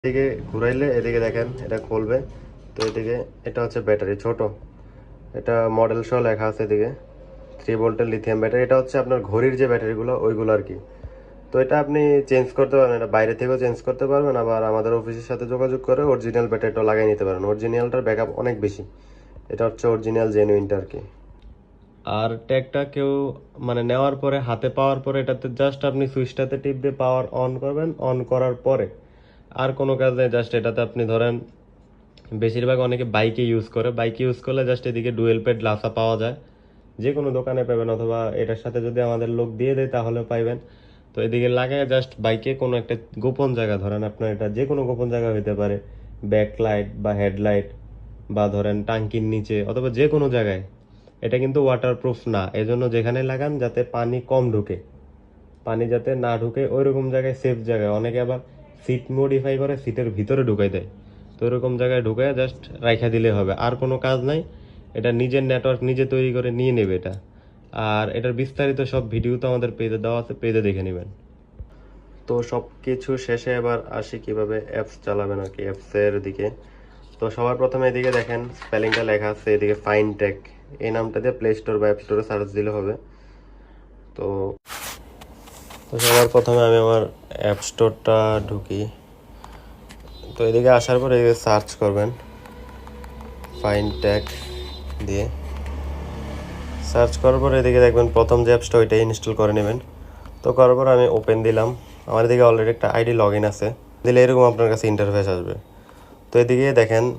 এদিকে ঘুরাইলে এদিকে দেখেন এটা খুলবে। তো এদিকে এটা হচ্ছে ব্যাটারি ছোট, এটা মডেল সহ লেখা আছে এদিকে 3 ভোল্টের লিথিয়াম ব্যাটারি। এটা হচ্ছে আপনার ঘড়ির যে ব্যাটারিগুলো ওইগুলো আর কি। তো এটা আপনি চেঞ্জ করতে পারবেন, এটা বাইরে থেকেও চেঞ্জ করতে পারবেন, আবার আমাদের অফিসের সাথে যোগাযোগ করে অরিজিনাল ব্যাটারিটা লাগিয়ে নিতে পারেন। অরিজিনালটার ব্যাকআপ অনেক বেশি, এটা হচ্ছে অরিজিনাল জেনুইনটা আর কি। আর ট্যাগটা কেউ মানে নেওয়ার পরে হাতে পাওয়ার পরে এটাতে জাস্ট আপনি সুইচটাতে টিপ দিয়ে পাওয়ার অন করবেন। অন করার পরে আর কোনো কাজ নেই, জাস্ট এটাতে আপনি ধরেন বেশিরভাগ অনেকে বাইকে ইউজ করে, বাইকে ইউজ করলে জাস্ট এদিকে ডুয়েল পেড লাসা পাওয়া যায়, যে কোনো দোকানে পাবেন, অথবা এটার সাথে যদি আমাদের লোক দিয়ে দেয় তাহলে পাইবেন। তো এদিকে লাগায় জাস্ট বাইকে কোনো একটা গোপন জায়গা, ধরেন আপনার এটা যে কোনো গোপন জায়গা হইতে পারে, ব্যাক লাইট বা হেডলাইট বা ধরেন টাঙ্কির নিচে অথবা যে কোনো জায়গায়। এটা কিন্তু ওয়াটারপ্রুফ না, এজন্য যেখানে লাগান যাতে পানি কম ঢুকে, পানি যাতে না ঢুকে ওইরকম জায়গায়, সেফ জায়গায়। অনেকে আবার সিট মডিফাই করে সিটের ভিতরে ঢুকাই দেয়, তো ওইরকম জায়গায় ঢুকে জাস্ট রাইখা দিলে হবে, আর কোনো কাজ নাই। এটা নিজের নেটওয়ার্ক নিজে তৈরি করে নিয়ে নেবে এটা। আর এটার বিস্তারিত সব ভিডিও তো আমাদের পেজে দেওয়া আছে, পেজে দেখে নেবেন। তো সব কিছু শেষে এবার আসি কিভাবে অ্যাপস চালাবেন আর কি, অ্যাপসের দিকে। তো সবার প্রথমে এদিকে দেখেন স্পেলিংটা লেখা আছে এদিকে ফাইনটেক, এই নামটা দিয়ে প্লে স্টোর বা অ্যাপ স্টোরে সার্চ দিলে হবে। তো তো সবার প্রথমে আমি আমার অ্যাপ স্টোরটা ঢুকি। তো এদিকে আসার পরে এদিকে সার্চ করবেন ফাইনটেক দিয়ে। সার্চ করার পরে এদিকে দেখবেন প্রথম যে অ্যাপসটা ওইটাই ইনস্টল করে নেবেন। তো করার পর আমি ওপেন দিলাম। আমার এদিকে অলরেডি একটা আইডি লগ ইন আছে, দিলে এরকম আপনার কাছে ইন্টারফেস আসবে। তো এদিকে দেখেন